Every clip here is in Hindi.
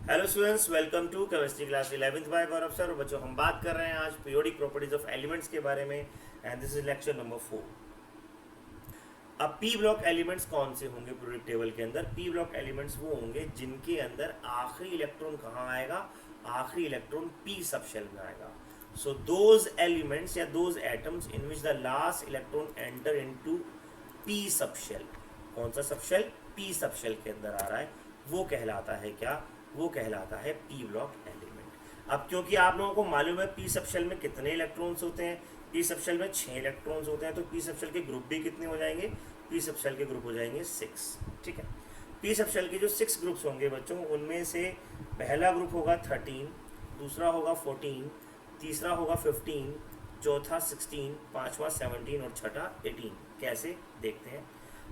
Hello students, welcome to chemistry class 11th by Gaurav sir. और बच्चों, हम बात कर रहे हैं आज पीरियोडिक प्रॉपर्टीज ऑफ एलिमेंट्स के बारे में and this is lecture number 4। अब पी ब्लॉक एलिमेंट्स कौन से होंगे पीरियोडिक टेबल के अंदर? पी ब्लॉक एलिमेंट्स वो होंगे जिनके अंदर आखिरी इलेक्ट्रॉन कहाँ आएगा? आखिरी इलेक्ट्रॉन पी सब शेल में आएगा। सो दोज एलिमेंट्स या those atoms in which the last electron enter into P sub shell. कौन सा सब शेल? पी सब शेल के अंदर आ रहा है, वो कहलाता है क्या? वो कहलाता है पी ब्लॉक एलिमेंट। अब क्योंकि आप लोगों को मालूम है पी सब शेल में कितने इलेक्ट्रॉन्स होते हैं, पी सब शेल में 6 इलेक्ट्रॉन्स होते हैं, तो पी सब शेल के ग्रुप भी कितने हो जाएंगे? पी सब शेल के ग्रुप हो जाएंगे 6। ठीक है, पी सब शेल के जो 6 ग्रुप्स होंगे बच्चों, उनमें से पहला ग्रुप होगा 13, दूसरा होगा 14, तीसरा होगा 15, चौथा 16, पांचवा 17 और छठा 18। कैसे देखते हैं।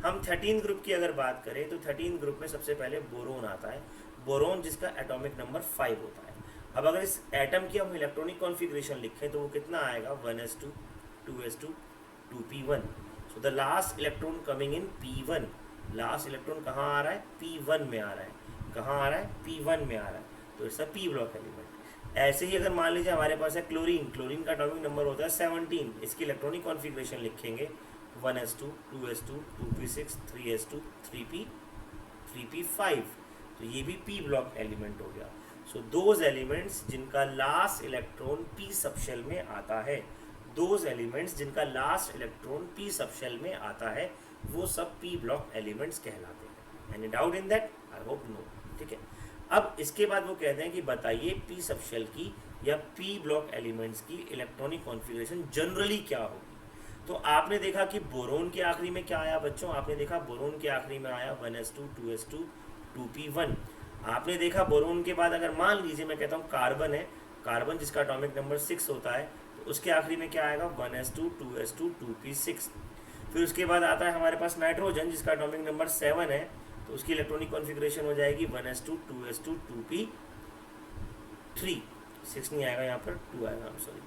हम 13 ग्रुप की अगर बात करें तो 13 ग्रुप में सबसे पहले बोरोन आता है, बोरोन जिसका एटॉमिक नंबर 5 होता है। अब अगर इस एटम की हम इलेक्ट्रॉनिक कॉन्फ़िगरेशन लिखें तो वो कितना आएगा? 1s2, 2s2, 2p1। So the last electron coming in p1, last electron कहाँ आ रहा है? p1 में आ रहा है। कहाँ आ रहा है? p1 में आ रहा है, तो इसका p ब्लॉक एलिमेंट। ऐसे ही अगर मान लीजिए हमारे पास है क्लोरीन, क्लोरीन का एटॉमिक नंबर होता है 17, इसकी इलेक्ट्रॉनिक कॉन्फ़िगरेशन लिखेंगे 1s2, 2s2, 2p6, 3s2, 3p, 3p5, तो ये भी पी ब्लॉक एलिमेंट हो गया। सो दोज एलिमेंट्स जिनका लास्ट इलेक्ट्रॉन पी सबशेल में आता है, दोज एलिमेंट्स जिनका लास्ट इलेक्ट्रॉन पी सबशेल में आता है, वो सब पी ब्लॉक एलिमेंट्स कहलाते हैं। Any doubt in that? I hope no. ठीक है, अब इसके बाद वो कहते हैं कि बताइए पी सबशेल की या पी ब्लॉक एलिमेंट्स की इलेक्ट्रॉनिक कॉन्फ़िगरेशन जनरली क्या होगी। तो आपने देखा कि बोरोन के आखिरी में क्या आया बच्चों? आपने देखा बोरोन के आखिरी में आया 1s2, 2s2, 2p1। आपने देखा बोरोन के बाद अगर मान लीजिए मैं कहता हूँ कार्बन है, कार्बन जिसका एटॉमिक नंबर 6 होता है, तो उसके आखिरी में क्या आएगा? 1s2, 2s2, 2p6। फिर उसके बाद आता है हमारे पास नाइट्रोजन जिसका एटॉमिक नंबर 7 है, तो उसकी इलेक्ट्रॉनिक कॉन्फ़िगरेशन हो जाएगी 1s2, 2s2, 2p3। 6 नहीं आएगा यहाँ पर, 2 आएगा, सॉरी।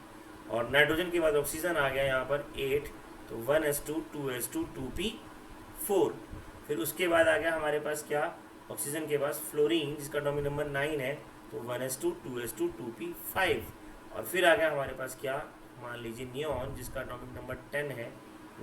और नाइट्रोजन के बाद ऑक्सीजन आ गया यहाँ पर 8, तो 1s2, 2s2, 2p4। फिर उसके बाद आ गया हमारे पास क्या? ऑक्सीजन के पास फ्लोरीन जिसका एटॉमिक नंबर 9 है, तो 1s2, 2s2, 2p5। और फिर आ गया हमारे पास क्या? मान लीजिए नियॉन जिसका एटॉमिक नंबर 10 है,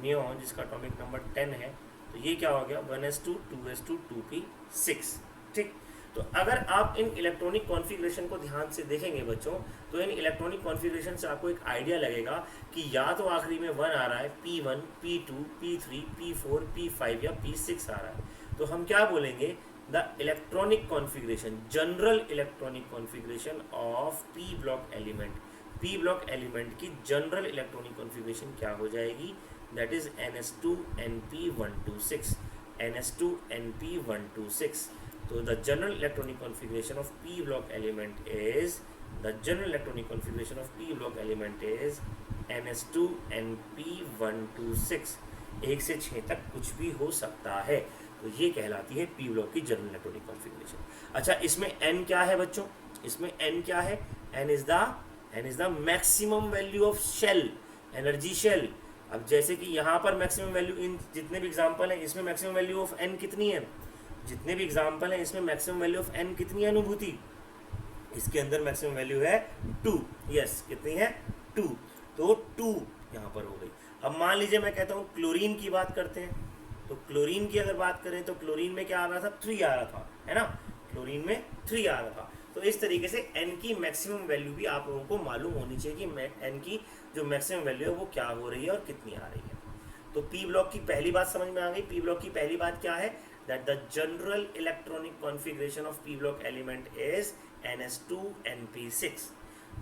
नियॉन जिसका एटॉमिक नंबर 10 है, तो ये क्या हो गया? 1s2, 2s2, 2p6। ठीक, तो अगर आप इन इलेक्ट्रॉनिक कॉन्फ़िगरेशन को ध्यान से देखेंगे बच्चों, तो इन इलेक्ट्रॉनिक कॉन्फ़िगरेशन से आपको एक आइडिया लगेगा कि या तो आखिरी में 1 आ रहा है, p1, p2, p3, p4, p5 या p6 आ रहा है। तो हम क्या बोलेंगे? The electronic configuration, general electronic configuration of P block element, P block element की जनरल इलेक्ट्रॉनिक कॉन्फ़िगरेशन क्या हो जाएगी? That is ns2np126, ns2np126। So the general electronic configuration of p block element is, the general electronic configuration of p block element is ns2np126। 1 से 6 तक कुछ भी हो सकता है, तो ये कहलाती है पी ब्लॉक की जनरल इलेक्ट्रॉनिक कॉन्फ़िगरेशन। अच्छा, इसमें n क्या है बच्चों? इसमें n क्या है? n is the maximum value of shell, energy shell. अब जैसे कि यहाँ पर मैक्सिमम वैल्यू, इन जितने भी एग्जाम्पल हैं इसमें मैक्सिमम वैल्यू ऑफ n कितनी है? जितने भी एग्जाम्पल हैं इसमें मैक्सिमम वैल्यू ऑफ n कितनी है? अनुभूति, इसके अंदर मैक्सिमम वैल्यू है 2। यस, कितनी है? 2। तो 2 यहाँ पर हो गई। अब मान लीजिए मैं कहता हूँ क्लोरीन की बात करते हैं, तो क्लोरीन की अगर बात करें तो क्लोरीन में क्या आ रहा था? 3 आ रहा था, है ना? क्लोरीन में 3 आ रहा था। तो इस तरीके से n की मैक्सिमम वैल्यू भी आप लोगों को मालूम होनी चाहिए कि n की जो मैक्सिमम वैल्यू है वो क्या हो रही है और कितनी आ रही है। तो पी ब्लॉक की पहली बात समझ में आ गई। पी ब्लॉक की पहली बात क्या है? that the general electronic configuration of p block element is ns2np6।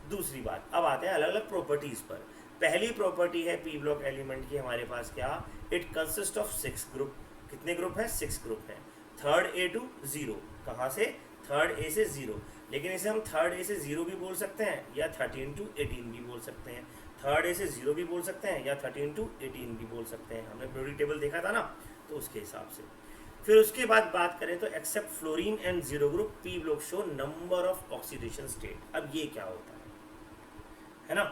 दूसरी बात, अब आते हैं अलग अलग प्रॉपर्टीज पर। पहली प्रॉपर्टी है पी ब्लॉक एलिमेंट की हमारे पास क्या? It consist of 6 group. कितने ग्रुप है? 6 ग्रुप है। थर्ड ए टू 0, कहाँ से? थर्ड ए से 0, लेकिन इसे हम थर्ड ए से 0 भी बोल सकते हैं या 13 to 18 भी बोल सकते हैं। थर्ड ए से 0 भी बोल सकते हैं या 13 to 18 भी बोल सकते हैं। हमने पीरियोडिक टेबल देखा था ना, तो उसके हिसाब से। फिर उसके बाद बात करें तो except fluorine and 0 group P block show number of oxidation state. अब ये क्या होता है ना?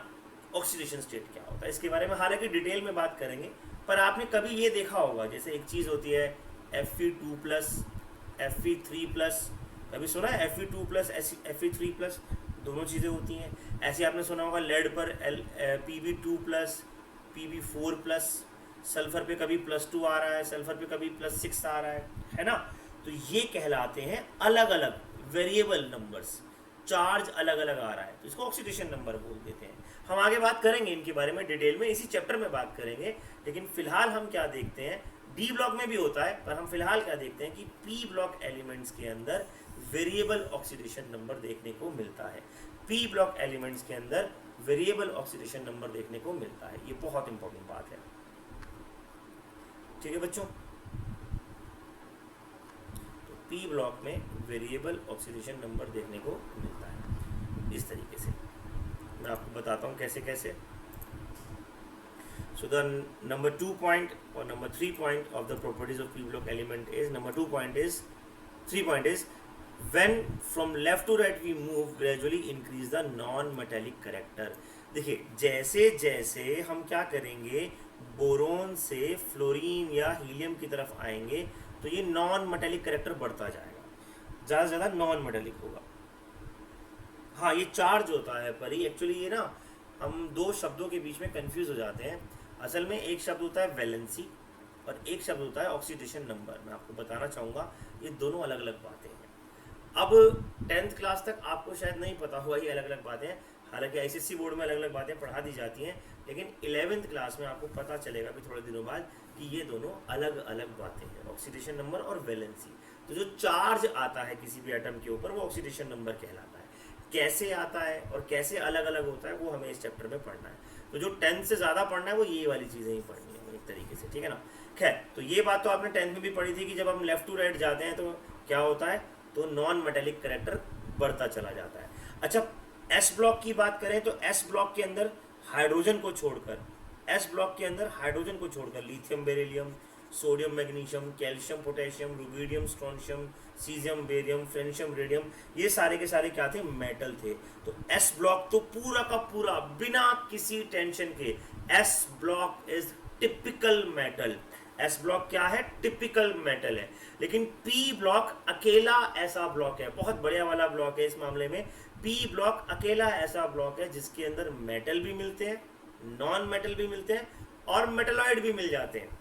ऑक्सीडेशन स्टेट क्या होता है, इसके बारे में हालांकि डिटेल में बात करेंगे, पर आपने कभी ये देखा होगा, जैसे एक चीज़ होती है Fe2+, Fe3+, कभी सुना है Fe2 प्लस Fe3 प्लस, दोनों चीज़ें होती हैं। ऐसे आपने सुना होगा लेड पर Pb2 plus Pb4 plus, sulphur पे कभी +2 आ रहा है, सल्फर पे कभी +6 आ रहा है ना। तो ये कहलाते हैं अलग अलग वेरिएबल नंबर्स, चार्ज अलग अलग आ रहा है तो इसको ऑक्सीडेशन नंबर बोल देते हैं। हम आगे बात करेंगे इनके बारे में डिटेल में, इसी चैप्टर में बात करेंगे। लेकिन फिलहाल हम क्या देखते हैं, डी ब्लॉक में भी होता है पर हम फिलहाल क्या देखते हैं कि पी ब्लॉक एलिमेंट्स के अंदर वेरिएबल ऑक्सीडेशन नंबर देखने को मिलता है। पी ब्लॉक एलिमेंट्स के अंदर वेरिएबल ऑक्सीडेशन नंबर देखने को मिलता है, ये बहुत इंपॉर्टेंट बात है। ठीक है बच्चों, तो पी ब्लॉक में वेरिएबल ऑक्सीडेशन नंबर देखने को मिलता है इस तरीके से। मैं आपको बताता हूँ कैसे कैसे। So the number 2 point or number 3 point of the properties of p block element is, number 2 point is, 3 point is, when from left to right we move gradually increase the non-metallic character। देखिए जैसे जैसे हम क्या करेंगे, बोरोन से फ्लोरीन या हीलियम की तरफ आएंगे तो ये नॉन मेटेलिक कैरेक्टर बढ़ता जाएगा, ज़्यादा से ज़्यादा नॉन मेटेलिक होगा। हाँ ये चार्ज होता है पर एक्चुअली ये ना हम दो शब्दों के बीच में कंफ्यूज हो जाते हैं। असल में एक शब्द होता है वैलेंसी और एक शब्द होता है ऑक्सीडेशन नंबर। मैं आपको बताना चाहूँगा ये दोनों अलग अलग बातें हैं। अब 10th क्लास तक आपको शायद नहीं पता हुआ ये अलग अलग बातें हैं, हालांकि ICSE बोर्ड में अलग अलग बातें पढ़ा दी जाती हैं, लेकिन 11th क्लास में आपको पता चलेगा भी थोड़े दिनों बाद कि ये दोनों अलग अलग बातें हैं, ऑक्सीडेशन नंबर और वैलेंसी। तो जो चार्ज आता है किसी भी एटम के ऊपर वो ऑक्सीडेशन नंबर कहलाता है। कैसे आता है और कैसे अलग अलग होता है वो हमें इस चैप्टर में पढ़ना है। तो जो 10th से ज़्यादा पढ़ना है वो ये वाली चीज़ें ही पढ़नी है एक तरीके से, ठीक है ना। खैर तो ये बात तो आपने 10th में भी पढ़ी थी कि जब हम लेफ्ट टू राइट जाते हैं तो क्या होता है, तो नॉन मेटेलिक कैरेक्टर बढ़ता चला जाता है। अच्छा एस ब्लॉक की बात करें तो एस ब्लॉक के अंदर हाइड्रोजन को छोड़कर, एस ब्लॉक के अंदर हाइड्रोजन को छोड़कर lithium beryllium, sodium magnesium, calcium potassium, rubidium strontium, caesium barium, francium radium, ये सारे के सारे क्या थे, मेटल थे। तो एस ब्लॉक तो पूरा का पूरा बिना किसी टेंशन के S block is typical metal. S block क्या है, टिपिकल मेटल है। लेकिन पी ब्लॉक अकेला ऐसा ब्लॉक है, बहुत बढ़िया वाला ब्लॉक है। इस मामले में पी ब्लॉक अकेला ऐसा ब्लॉक है जिसके अंदर मेटल भी मिलते हैं, नॉन मेटल भी मिलते हैं और मेटलॉइड भी मिल जाते हैं।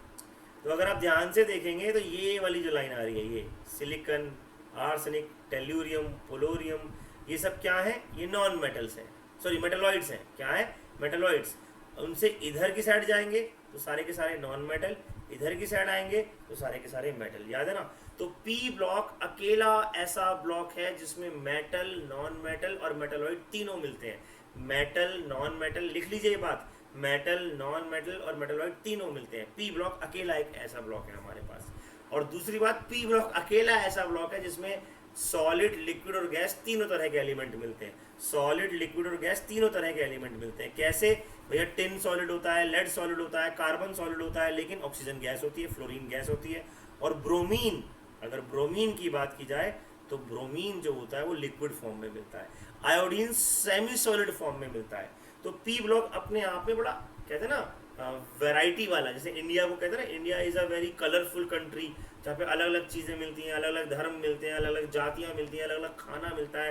तो अगर आप ध्यान से देखेंगे तो ये वाली जो लाइन आ रही है, ये सिलिकॉन, आर्सेनिक, टेल्यूरियम, पोलोरियम, ये सब क्या है, ये नॉन मेटल्स हैं, सॉरी मेटलॉइड्स हैं। क्या है, मेटलॉइड्स। उनसे इधर की साइड जाएंगे तो सारे के सारे नॉन मेटल, इधर की साइड आएंगे तो सारे के सारे मेटल, याद है ना। तो पी ब्लॉक अकेला ऐसा ब्लॉक है जिसमें मेटल, नॉन मेटल और मेटलॉइड तीनों मिलते हैं। मेटल, नॉन मेटल, लिख लीजिए ये बात, मेटल, नॉन मेटल और मेटलॉइड तीनों मिलते हैं। पी ब्लॉक अकेला एक ऐसा ब्लॉक है हमारे पास। और दूसरी बात, पी ब्लॉक अकेला ऐसा ब्लॉक है जिसमें सॉलिड, लिक्विड और गैस तीनों तरह के एलिमेंट मिलते हैं। सॉलिड, लिक्विड और गैस तीनों तरह के एलिमेंट मिलते हैं। कैसे भैया, टिन सॉलिड होता है, लेड सॉलिड होता है, कार्बन सॉलिड होता है, लेकिन ऑक्सीजन गैस होती है, फ्लोरीन गैस होती है। और ब्रोमीन, अगर ब्रोमीन की बात की जाए तो ब्रोमीन जो होता है वो लिक्विड फॉर्म में मिलता है। आयोडीन सेमी सॉलिड फॉर्म में मिलता है। तो पी ब्लॉक अपने आप में बड़ा कहते हैं ना वैरायटी वाला, जैसे इंडिया को कहते हैं ना, India is a very colourful country जहाँ पे अलग अलग चीज़ें मिलती हैं, अलग अलग धर्म मिलते हैं, अलग अलग जातियाँ मिलती हैं, अलग अलग खाना मिलता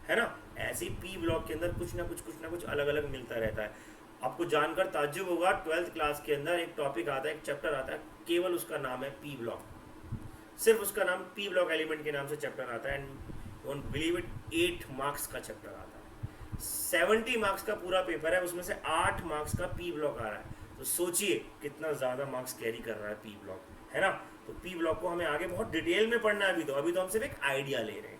है ना। ऐसे ही पी ब्लॉक के अंदर कुछ ना कुछ अलग अलग मिलता रहता है। आपको जानकर ताज्जुब होगा, 12th क्लास के अंदर एक टॉपिक आता है, एक चैप्टर आता है, केवल उसका नाम है पी ब्लॉक, सिर्फ उसका नाम पी ब्लॉक एलिमेंट के नाम से चैप्टर आता है। And don't believe it, 8 marks का चैप्टर आता है, 70 मार्क्स का पूरा पेपर है, उसमें से 8 मार्क्स का पी ब्लॉक आ रहा है। तो सोचिए कितना ज़्यादा मार्क्स कैरी कर रहा है पी ब्लॉक, है ना। तो पी ब्लॉक को हमें आगे बहुत डिटेल में पढ़ना है। अभी तो हम सिर्फ एक आइडिया ले रहे हैं।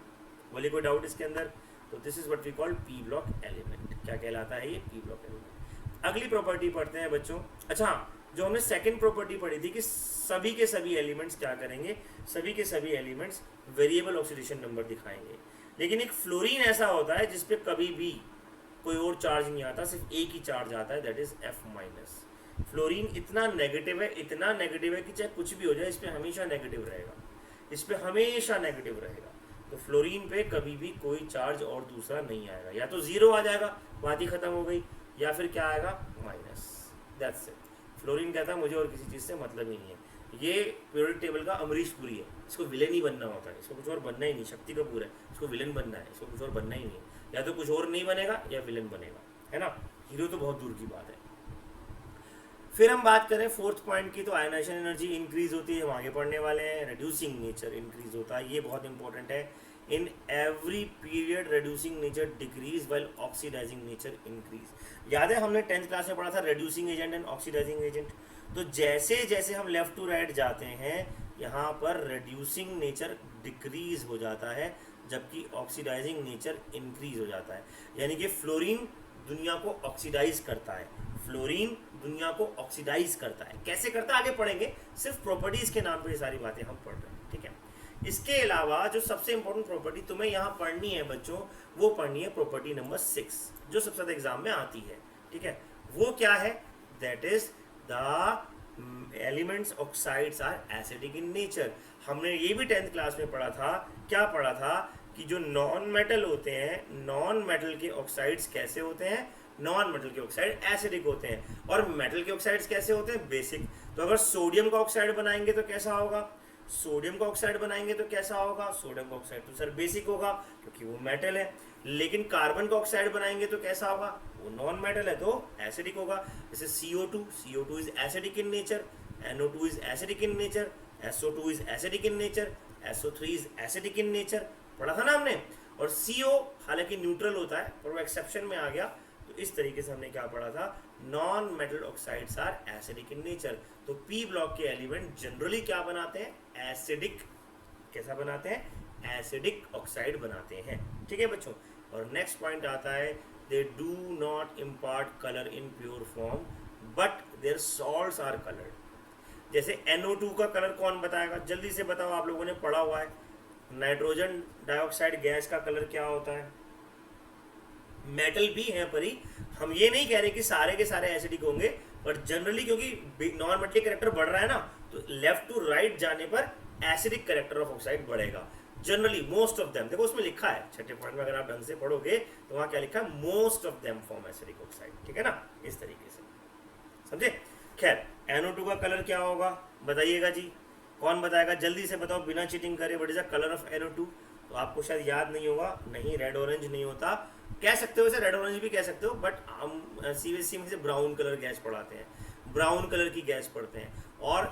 बोले कोई डाउट इसके अंदर? तो this is what we call P block element. क्या कहलाता है ये, पी ब्लॉक एलिमेंट। अगली प्रॉपर्टी पढ़ते हैं बच्चों। अच्छा, जो हमने सेकंड प्रॉपर्टी पढ़ी थी कि सभी के सभी एलिमेंट्स क्या करेंगे, सभी के सभी एलिमेंट्स वेरिएबल ऑक्सीडेशन नंबर दिखाएंगे। लेकिन एक फ्लोरीन ऐसा होता है जिसपे कभी भी कोई और चार्ज नहीं आता, सिर्फ एक ही चार्ज आता है, दैट इज F-। फ्लोरीन इतना नेगेटिव है कि चाहे कुछ भी हो जाए इस पर हमेशा नेगेटिव रहेगा, इस पर हमेशा नेगेटिव रहेगा। तो फ्लोरीन पे कभी भी कोई चार्ज और दूसरा नहीं आएगा, या तो जीरो आ जाएगा, बात ही खत्म हो गई, या फिर क्या आएगा, माइनस, दैट्स इट। फ्लोरीन कहता है मुझे और किसी चीज़ से मतलब ही नहीं है। ये पीरियोडिक टेबल का अमरीश पुरी है, इसको विलेन ही बनना होता है, इसको कुछ और बनना ही नहीं, शक्ति कपूर है, इसको विलन बनना है, इसको कुछ और बनना ही नहीं, या तो कुछ और नहीं बनेगा या विलन बनेगा, है ना। हीरो तो बहुत दूर की बात है। फिर हम बात करें फोर्थ पॉइंट की, तो आयनाइजेशन एनर्जी इंक्रीज होती है, हम आगे पढ़ने वाले हैं। रिड्यूसिंग नेचर इंक्रीज होता है, ये बहुत इंपॉर्टेंट है। In every period reducing nature decrease while oxidising nature increase. याद है हमने 10th क्लास में पढ़ा था reducing agent and oxidising agent. तो जैसे जैसे हम लेफ्ट टू राइट जाते हैं यहाँ पर रिड्यूसिंग नेचर डिक्रीज हो जाता है, जबकि ऑक्सीडाइजिंग नेचर इंक्रीज हो जाता है। यानी कि फ्लोरीन दुनिया को ऑक्सीडाइज करता है, फ्लोरीन दुनिया को ऑक्सीडाइज करता है। कैसे करता है आगे पढ़ेंगे, सिर्फ प्रॉपर्टीज के नाम पे ये सारी बातें हम पढ़ रहे हैं, ठीक है। इसके अलावा जो सबसे इंपॉर्टेंट प्रॉपर्टी तुम्हें यहाँ पढ़नी है बच्चों, वो पढ़नी है प्रॉपर्टी नंबर 6, जो सबसे ज्यादा एग्जाम में आती है, ठीक है। वो क्या है, that is the elements oxides are acidic in nature. हमने ये भी 10th क्लास में पढ़ा था, क्या पढ़ा था कि जो नॉन मेटल होते हैं, नॉन मेटल के ऑक्साइड्स कैसे होते हैं, नॉन मेटल के ऑक्साइड एसिडिक होते हैं, और मेटल के ऑक्साइड्स कैसे होते हैं, बेसिक। तो अगर सोडियम का ऑक्साइड बनाएंगे तो कैसा होगा, सोडियम का ऑक्साइड बनाएंगे तो कैसा होगा, सोडियम का ऑक्साइड तो सर बेसिक होगा क्योंकि वो मेटल है। लेकिन कार्बन का ऑक्साइड बनाएंगे तो कैसा होगा, वो नॉन मेटल है तो एसिडिक होगा। जैसे CO2 is acidic in nature, NO2 is acidic in nature, SO2 is acidic in nature, SO3 is acidic in nature, पढ़ा था ना हमने। और CO हालांकि न्यूट्रल होता है पर वो एक्सेप्शन में आ गया, तो इस तरीके से हमने क्या पढ़ा था, non metal oxides are acidic in nature. तो पी ब्लॉक के एलिमेंट जनरली क्या बनाते हैं, एसिडिक, कैसा बनाते हैं, एसिडिक ऑक्साइड बनाते हैं, ठीक है बच्चों। और नेक्स्ट पॉइंट आता है, they do not impart colour in pure form but there salts are coloured. जैसे NO2 का कलर कौन बताएगा, जल्दी से बताओ, आप लोगों ने पढ़ा हुआ है। नाइट्रोजन डाइऑक्साइड गैस का कलर क्या होता है, मेटल भी है परी, हम ये नहीं कह रहे कि सारे के सारे एसिडिक होंगे, पर जनरली क्योंकि नॉन मेटल करेक्टर बढ़ रहा है ना, तो लेफ्ट टू राइट जाने पर एसिडिक करेक्टर ऑफ ऑक्साइड बढ़ेगा जनरली, मोस्ट ऑफ देम। देखो उसमें लिखा है छठे पॉइंट में, अगर आप ढंग से पढ़ोगे तो वहां क्या लिखा है, most of them form acidic oxide, ठीक है ना, इस तरीके से, समझे। खैर NO2 का कलर क्या होगा बताइएगा जी, कौन बताएगा, जल्दी से बताओ बिना चीटिंग करे, what is the colour of NO2। तो आपको शायद याद नहीं होगा, नहीं रेड ऑरेंज नहीं होता, कह सकते हो, रेड ऑरेंज भी कह सकते हो, बट हम CBSE में से ब्राउन कलर गैस पढ़ाते हैं, ब्राउन कलर की गैस पढ़ते हैं। और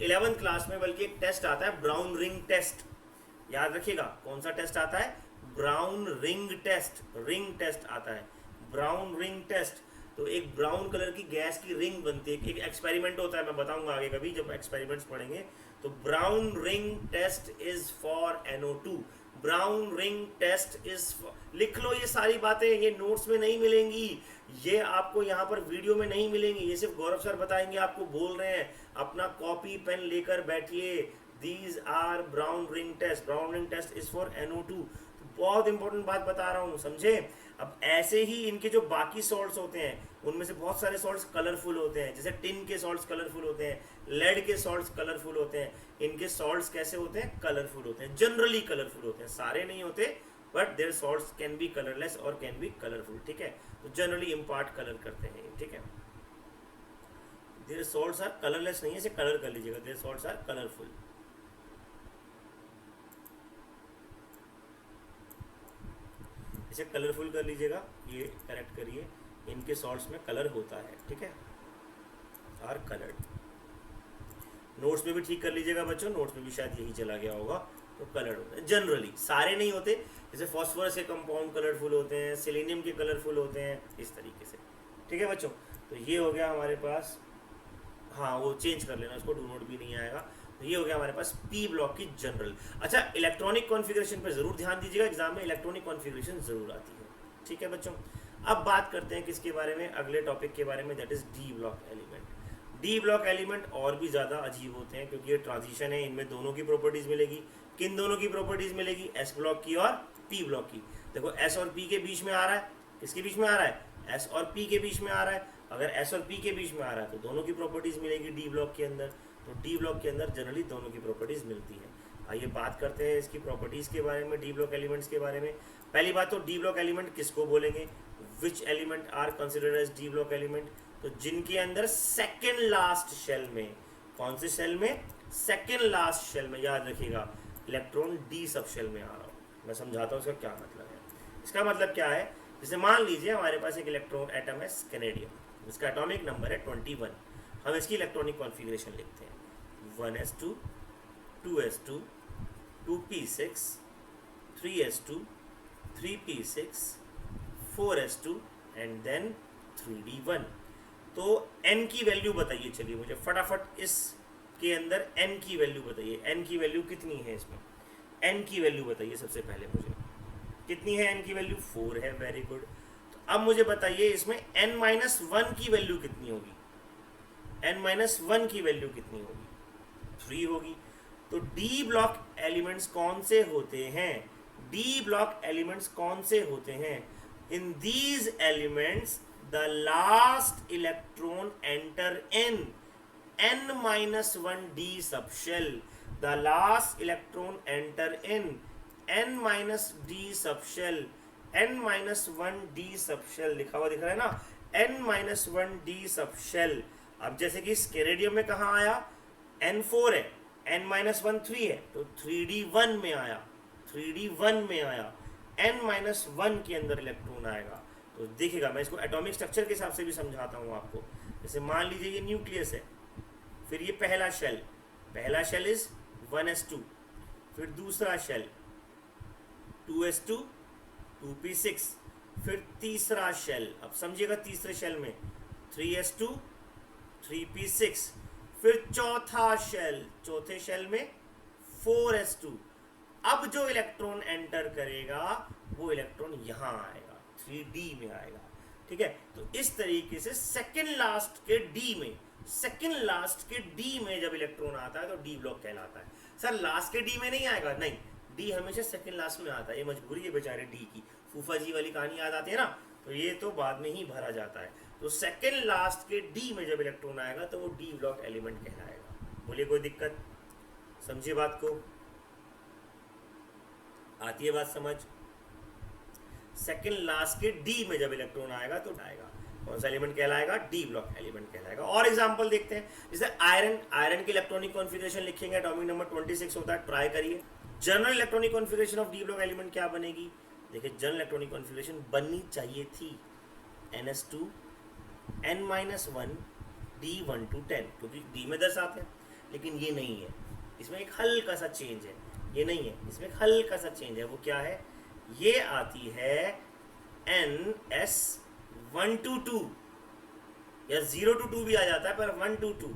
11th क्लास में बल्कि एक टेस्ट आता है ब्राउन रिंग टेस्ट, याद रखिएगा कौन सा टेस्ट आता है, ब्राउन रिंग टेस्ट आता है, ब्राउन रिंग टेस्ट। तो एक ब्राउन कलर की गैस की रिंग बनती है, एक एक्सपेरिमेंट होता है, मैं बताऊंगा आगे कभी जब एक्सपेरिमेंट्स पढ़ेंगे। तो brown ring test is for NO2, brown ring test is, लिख लो ये सारी बातें, ये नोट्स में नहीं मिलेंगी, ये आपको यहाँ पर वीडियो में नहीं मिलेंगी, ये सिर्फ गौरव सर बताएंगे, आपको बोल रहे हैं, अपना कॉपी पेन लेकर बैठिए। These are brown ring test is for NO2। बहुत इंपॉर्टेंट बात बता रहा हूँ, समझे। अब ऐसे ही इनके जो बाकी सॉल्ट्स होते हैं, उनमें से बहुत सारे सॉल्ट्स कलरफुल होते हैं, जैसे टिन के सॉल्ट्स कलरफुल होते हैं, लेड के सॉल्ट्स कलरफुल होते हैं। इनके सॉल्ट्स कैसे होते हैं, कलरफुल होते हैं, जनरली कलरफुल होते हैं, सारे नहीं होते, but there salts can be colourless और कैन बी कलरफुल, ठीक है। तो जनरली इम्पार्ट कलर करते हैं, ठीक है। देयर सॉल्ट्स आर कलरलेस नहीं है, इसे कलर कर लीजिएगा, देयर सॉल्ट्स आर कलरफुल। इसे कलरफुल कर लीजिएगा, ये करेक्ट करिए, इनके सॉल्ट्स में कलर होता है, ठीक है, आर कलर्ड। नोट्स में भी ठीक कर लीजिएगा बच्चों, नोट्स में भी शायद यही चला गया होगा, तो कलर्ड होता है जनरली, सारे नहीं होते, जैसे फॉस्फोरस के कंपाउंड कलरफुल होते हैं, सेलेनियम के कलरफुल होते हैं, इस तरीके से, ठीक है बच्चों। तो ये हो गया हमारे पास, हाँ वो चेंज कर लेना, उसको डू नोट भी नहीं आएगा। तो ये हो गया हमारे पास पी ब्लॉक की जनरल। अच्छा, इलेक्ट्रॉनिक कॉन्फ़िगरेशन पर जरूर ध्यान दीजिएगा, एग्जाम में इलेक्ट्रॉनिक कॉन्फ़िगरेशन जरूर आती है, ठीक है बच्चों। अब बात करते हैं किसके बारे में, अगले टॉपिक के बारे में, that is D block element. D block element और भी ज़्यादा अजीब होते हैं क्योंकि ये ट्रांजिशन है, इनमें दोनों की प्रॉपर्टीज मिलेगी। किन दोनों की प्रॉपर्टीज मिलेगी, एस ब्लॉक की और पी ब्लॉक की। देखो एस और पी के बीच में आ रहा है, किसके बीच में आ रहा है, एस और पी के बीच में आ रहा है। अगर एस और पी के बीच में आ रहा है तो दोनों की प्रॉपर्टीज मिलेगी डी ब्लॉक के अंदर। तो डी ब्लॉक के अंदर जनरली दोनों की प्रॉपर्टीज मिलती है। आइए बात करते हैं इसकी प्रॉपर्टीज के बारे में, डी ब्लॉक एलिमेंट्स के बारे में। पहली बात तो डी ब्लॉक एलिमेंट किसको बोलेंगे, which element are considered as d block element. तो जिनके अंदर सेकेंड लास्ट शेल में, कौन से शेल में, सेकेंड लास्ट शेल में, याद रखिएगा इलेक्ट्रॉन डी सब शेल में आ रहा हो, मैं समझाता हूँ इसका क्या मतलब है। इसका मतलब क्या है, जैसे मान लीजिए हमारे पास एक इलेक्ट्रॉन एटम है स्केनेडियम, इसका एटॉमिक नंबर है 21। हम इसकी इलेक्ट्रॉनिक कॉन्फ़िगरेशन लिखते हैं 1s2 2s2 2p6 3s2 3p6 4s2 and then 3d1। तो n की वैल्यू बताइए, चलिए मुझे फटाफट इस के अंदर n की वैल्यू बताइए। n की वैल्यू कितनी है इसमें, n की वैल्यू बताइए सबसे पहले मुझे, कितनी है n की वैल्यू? 4 है। Very good. तो अब मुझे बताइए इसमें n-1 की वैल्यू कितनी होगी? n-1 की वैल्यू कितनी होगी? 3 होगी। तो डी ब्लॉक एलिमेंट्स कौन से होते हैं? डी ब्लॉक एलिमेंट्स कौन से होते हैं? In these elements the last electron enter in n-1 d subshell. The last electron enter in n-d subshell. n-1 d subshell लिखा हुआ दिख रहा है ना, n-1 d subshell। अब जैसे कि स्केरेडियम में कहाँ आया? n4 है, n-1 3 है, तो 3d1 में आया, 3d1 में आया, n-1 के अंदर इलेक्ट्रॉन आएगा। तो देखिएगा मैं इसको एटॉमिक स्ट्रक्चर के हिसाब से भी समझाता हूँ आपको। जैसे मान लीजिए ये न्यूक्लियस है, फिर ये पहला शेल इज 1s2, फिर दूसरा शेल 2s2 2p6, फिर तीसरा शेल, अब समझिएगा तीसरे शेल में 3s2 3p6, फिर चौथे शेल में 4s2। अब जो इलेक्ट्रॉन एंटर करेगा वो इलेक्ट्रॉन यहाँ आएगा, 3d में आएगा। ठीक है, तो इस तरीके से सेकेंड लास्ट के डी में जब इलेक्ट्रॉन आता है तो डी ब्लॉक कहलाता है। सर लास्ट के डी में नहीं आएगा? नहीं, डी हमेशा सेकेंड लास्ट में आता है, ये मजबूरी है बेचारे डी की। फूफा जी वाली कहानी याद आती है ना, तो ये तो बाद में ही भरा जाता है। तो सेकेंड लास्ट के डी में जब इलेक्ट्रॉन आएगा तो वो डी ब्लॉक एलिमेंट कहलाएगा। बोलिए कोई दिक्कत? समझिए बात को, आती है बात समझ? सेकेंड लास्ट के डी में जब इलेक्ट्रॉन आएगा तो आएगा कौन सा एलिमेंट कहलाएगा? डी ब्लॉक एलिमेंट कहलाएगा। और एग्जांपल देखते हैं, जैसे आयरन की इलेक्ट्रॉनिक कॉन्फ़िगरेशन लिखेंगे, एटॉमिक नंबर 26 होता है, ट्राई करिए। General electronic configuration of D block element क्या बनेगी? देखिए जनरल इलेक्ट्रॉनिक कॉन्फ़िगरेशन बननी चाहिए थी ns2 n-1 d1 to 10, क्योंकि डी में 10 आते हैं, लेकिन ये नहीं है, इसमें एक हल्का सा चेंज है। ये नहीं है, इसमें एक हल्का सा चेंज है। वो क्या है? ये आती है ns1 to 2 या 0 to 2 भी आ जाता है, पर 1 to 2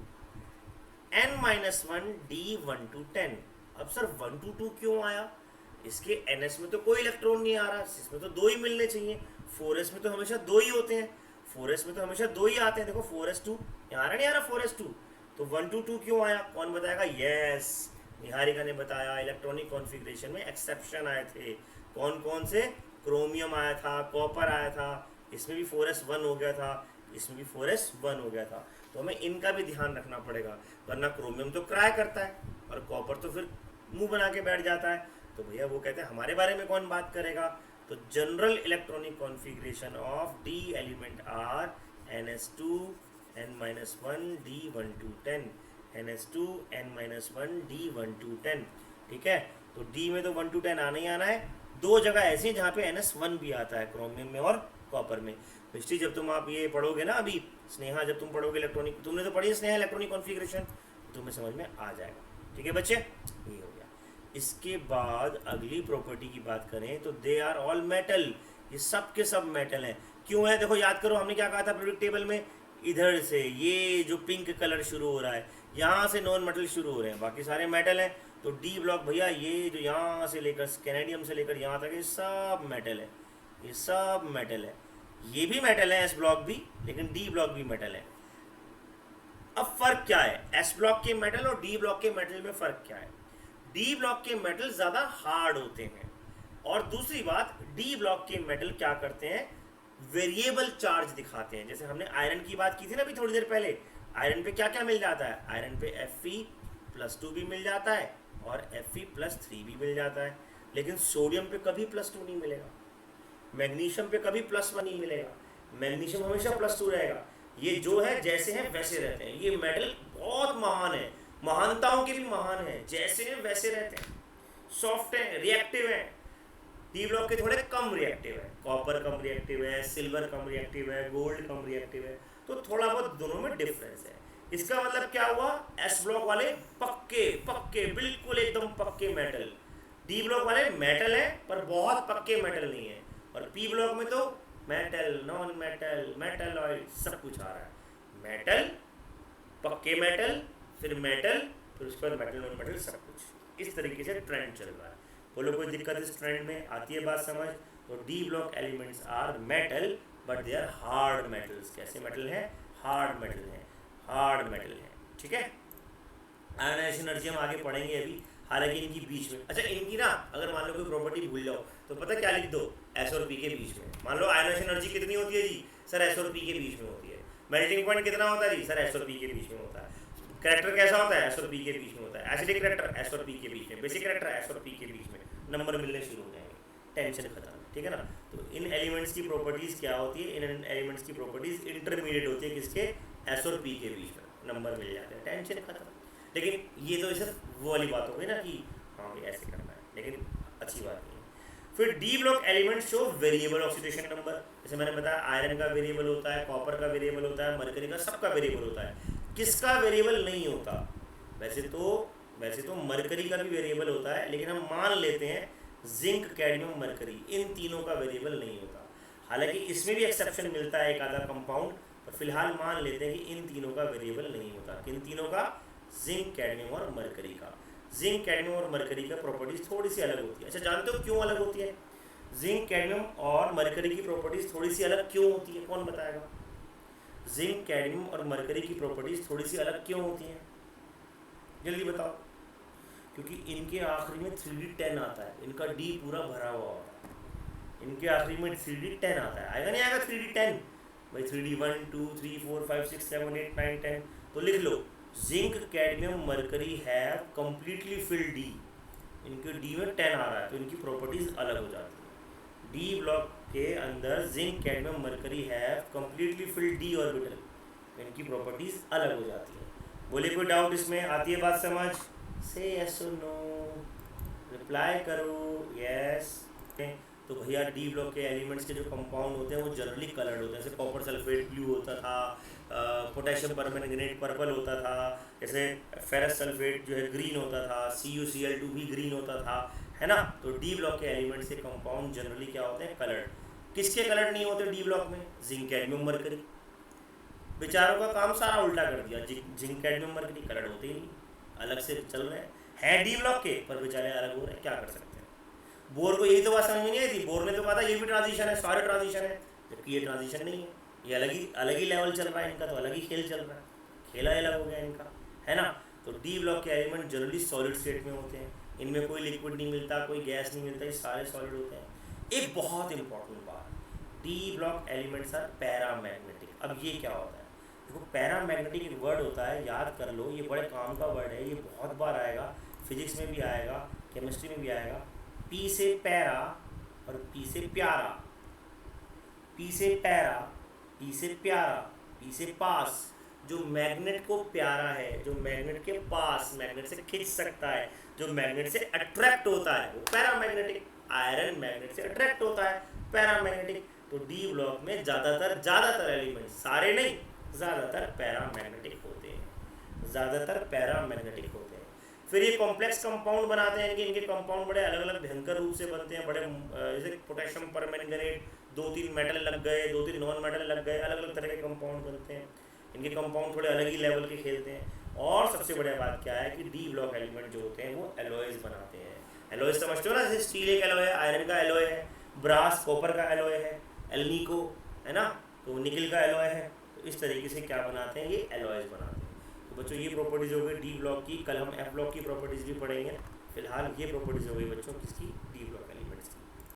n-1 d1 to 10। अब सर 1 to 2 क्यों आया? इसके ns में तो कोई इलेक्ट्रॉन नहीं आ रहा, इसमें तो 2 ही मिलने चाहिए। 4s में तो हमेशा 2 ही होते हैं, 4s में तो हमेशा 2 ही आते हैं। देखो 4s2 यहाँ आ रहा नहीं आ रहा 4s2, तो 1 to 2 क्यों आया? कौन बताएगा? यस, निहारिका ने बताया। इलेक्ट्रॉनिक कॉन्फ़िगरेशन में एक्सेप्शन आए थे। कौन कौन से? क्रोमियम आया था, कॉपर आया था, इसमें भी 4s1 हो गया था, इसमें भी 4s1 हो गया था। तो हमें इनका भी ध्यान रखना पड़ेगा, वरना क्रोमियम तो क्राई करता है और कॉपर तो फिर मुंह बना के बैठ जाता है। तो भैया वो कहते हैं हमारे बारे में कौन बात करेगा? तो general electronic configuration of d element are ns2 n-1 d1 to 10, ns2 n-1 d1 to 10। ठीक है, तो डी में तो 1 to 10 आना ही आना है। 2 जगह ऐसी हैं जहाँ पे ns1 भी आता है, क्रोमियम में और कॉपर में। हिस्ट्री जब तुम आप ये पढ़ोगे ना, अभी स्नेहा जब तुम पढ़ोगे इलेक्ट्रॉनिक, तुमने तो पढ़ी स्नेहा इलेक्ट्रॉनिक कॉन्फ़िगरेशन, तुम्हें समझ में आ जाएगा। ठीक है बच्चे, ये हो गया। इसके बाद अगली प्रॉपर्टी की बात करें तो दे आर ऑल मेटल, ये सब के सब मेटल हैं। क्यों है? देखो याद करो, हमने क्या कहा था पीरियोडिक टेबल में? इधर से ये जो पिंक कलर शुरू हो रहा है, यहाँ से नॉन मेटल शुरू हो रहे हैं, बाकी सारे मेटल हैं। तो डी ब्लॉक भैया ये जो यहाँ से लेकर कैनेडियम से लेकर यहाँ तक ये सब मेटल है, ये सब मेटल है। ये भी मेटल है एस ब्लॉक भी, लेकिन डी ब्लॉक भी मेटल है। अब फर्क क्या है एस ब्लॉक के मेटल और डी ब्लॉक के मेटल में? फर्क क्या है? डी ब्लॉक के मेटल ज़्यादा हार्ड होते हैं, और दूसरी बात डी ब्लॉक के मेटल क्या करते हैं? वेरिएबल चार्ज दिखाते हैं। जैसे हमने आयरन की बात की थी ना अभी थोड़ी देर पहले, आयरन पे क्या क्या मिल जाता है? आयरन पे Fe+2 भी मिल जाता है और Fe+3 भी मिल जाता है, लेकिन सोडियम पे कभी +2 नहीं मिलेगा, मैग्नीशियम पे कभी +1 नहीं मिलेगा, मैग्नीशियम हमेशा +2 रहेगा। ये जो है जैसे हैं वैसे रहते हैं। ये मेटल बहुत महान है, महानताओं के भी महान है, जैसे हैं वैसे रहते हैं, सॉफ्ट हैं, रिएक्टिव हैं, डी ब्लॉक के थोड़े कम रिएक्टिव है, कॉपर कम रिएक्टिव है, सिल्वर कम रिएक्टिव है, गोल्ड कम रिएक्टिव है, तो थोड़ा बहुत दोनों में डिफरेंस है। इसका मतलब क्या हुआ, एस ब्लॉक वाले पक्के पक्के बिल्कुल एकदम पक्के मेटल, डी ब्लॉक वाले मेटल है पर बहुत पक्के मेटल नहीं है, और पी ब्लॉक में तो मेटल, नॉन मेटल, मेटलॉइड सब कुछ आ रहा है, मेटल, पक्के मेटल, फिर मेटल, फिर उसके बाद मेटल नॉन मेटल सब कुछ। इस तरीके से ट्रेंड चल रहा है। बोलो कोई दिक्कत इस ट्रेंड में आती है बात समझ? तो D block elements are metal but they are hard metals. कैसे मेटल है? हार्ड मेटल है, हार्ड मेटल है, ठीक है। आयनाइजेशन एनर्जी हम आगे पढ़ेंगे अभी, हालांकि इनकी बीच में, अच्छा इनकी ना अगर मान लो कोई प्रॉपर्टी भूल जाओ तो पता क्या लिख दो, एस और पी के बीच में। मान लो आयनाइजेशन एनर्जी कितनी होती है जी, सर एस और पी के बीच में होती है। मेल्टिंग पॉइंट कितना होता है जी, सर एस और पी के बीच में होता है। कैरेक्टर कैसा होता है, एस और पी के बीच में होता है। एसिडिक कैरेक्टर एस और पी के बीच में, बेसिक कैरेक्टर एस और पी के बीच में, नंबर मिलने शुरू हो जाएंगे, टेंशन खत्म, ठीक है ना। तो इन एलिमेंट्स की प्रॉपर्टीज़ क्या होती है, इन एलिमेंट्स की प्रॉपर्टीज़ इंटरमीडिएट होती है किसके, एस और पी के बीच में, नंबर मिल जाते हैं, टेंशन खत्म। लेकिन ये तो सिर्फ वो वाली बात हो गई ना कि हाँ भाई ऐसे करना है, लेकिन अच्छी बात नहीं है। फिर D block element show variable oxidation number. जैसे मैंने बताया आयरन का वेरिएबल होता है, कॉपर का वेरिएबल होता है, मरकरी का, सबका वेरिएबल होता है। किसका वेरिएबल नहीं होता? वैसे तो मरकरी का भी वेरिएबल होता है, लेकिन हम मान लेते हैं जिंक, कैडमियम, मरकरी, इन तीनों का वेरिएबल नहीं होता। हालांकि इसमें भी एक्सेप्शन मिलता है एक आधा कंपाउंड, पर फिलहाल मान लेते हैं कि इन तीनों का वेरिएबल नहीं होता। किन तीनों का? जिंक, कैडमियम और मरकरी का। जिंक, कैडमियम और मरकरी का प्रॉपर्टीज थोड़ी सी अलग होती है। अच्छा जानते हो क्यों अलग होती है? जिंक, कैडमियम और मरकरी की प्रॉपर्टीज थोड़ी सी अलग क्यों होती है, कौन बताएगा? जिंक, कैडमियम और मरकरी की प्रॉपर्टीज थोड़ी सी अलग क्यों होती हैं, जल्दी बताओ। क्योंकि इनके आखिरी में 3D10 आता है, इनका डी पूरा भरा हुआ होता है, इनके आखिरी में 3D10 आता है। आएगा नहीं आएगा 3D10 भाई? 3D1 2 3 4 5 6 7 8 9 10, तो लिख लो zinc, cadmium, mercury have completely filled D. इनके डी में 10 आ रहा है, तो इनकी प्रॉपर्टीज अलग हो जाती है। डी ब्लॉक के अंदर zinc, cadmium, mercury have completely filled D orbital, इनकी प्रॉपर्टीज अलग हो जाती है। बोले कोई डाउट इसमें? आती है बात समझ? से यस और नो, रिप्लाई करो यस। तो भैया डी ब्लॉक के एलिमेंट्स के जो कंपाउंड होते हैं वो जनरली कलर्ड होते हैं। जैसे कॉपर सल्फेट ब्लू होता था, पोटेशियम परमैंगनेट पर्पल होता था, जैसे फेरस सल्फेट जो है ग्रीन होता था, CuCl2 भी ग्रीन होता था, है ना। तो डी ब्लॉक के एलिमेंट्स के कंपाउंड जनरली क्या होते हैं? कलर्ड। किसके कलर्ड नहीं होते डी ब्लॉक में? Zinc, cadmium, mercury. बेचारों का काम सारा उल्टा कर दिया, जिंक, कैडमियम, मरकरी कलर्ड होते ही नहीं, अलग से चल रहे हैं डी ब्लॉक के, पर बेचारे अलग हो रहे हैं, क्या कर सकते हैं। बोर को यही तो बात समझ में नहीं आई थी। बोर ने तो कहा था ये भी ट्रांजिशन है, सारे ट्रांजिशन है, जबकि ये ट्रांजिशन नहीं है, ये अलग ही लेवल चल रहा है इनका, तो अलग ही खेल चल रहा है, खेला अलग हो गया इनका, है ना। तो डी ब्लॉक के एलिमेंट जनरली सॉलिड स्टेट में होते हैं, इनमें कोई लिक्विड नहीं मिलता, कोई गैस नहीं मिलता, ये सारे सॉलिड होते हैं। एक बहुत इंपॉर्टेंट बात, d block elements are paramagnetic. अब ये क्या होता है? देखो पैरामैग्नेटिक एक वर्ड होता है, याद कर लो, ये बड़े काम का वर्ड है, ये बहुत बार आएगा, फिजिक्स में भी आएगा, केमिस्ट्री में भी आएगा। पी से पैरा और पी से प्यारा, पी से पैरा, पी से प्यारा, पी से पास। जो मैग्नेट को प्यारा है, जो मैग्नेट के पास, मैग्नेट से खींच सकता है, जो मैग्नेट से अट्रैक्ट होता है, वो पैरामैग्नेटिक। आयरन मैग्नेट से अट्रैक्ट होता है, पैरामैग्नेटिक। तो डी ब्लॉक में ज़्यादातर एलिमेंट, सारे नहीं, ज़्यादातर पैरामैग्नेटिक होते हैं, ज़्यादातर पैरामैग्नेटिक होते हैं। फिर ये कॉम्प्लेक्स कंपाउंड बनाते हैं, इनके कंपाउंड बड़े अलग अलग भयंकर रूप से बनते हैं, बड़े जैसे पोटेशियम परमैंगनेट, 2-3 मेटल लग गए, 2-3 नॉन मेटल लग गए, अलग अलग तरह के कंपाउंड बनते हैं। इनके कंपाउंड थोड़े अलग ही लेवल के खेलते हैं। और सबसे बढ़िया बात क्या है कि डी ब्लॉक एलिमेंट जो होते हैं वो एलॉयज बनाते हैं। एलॉयज समझते हो ना, जैसे स्टील एक एलॉय है, आयरन का एलॉय है, ब्रास कॉपर का एलॉय है, एल्निको है ना, तो निकल का एलॉय है। तो इस तरीके से क्या बनाते हैं, ये एलॉयज बनाते हैं। तो बच्चों ये प्रॉपर्टीज़ हो गई डी ब्लॉक की। कल हम एफ ब्लॉक की प्रॉपर्टीज़ भी पढ़ेंगे। फिलहाल ये प्रॉपर्टीज़ हो गई बच्चों किसकी, डी ब्लॉक एलिमेंट।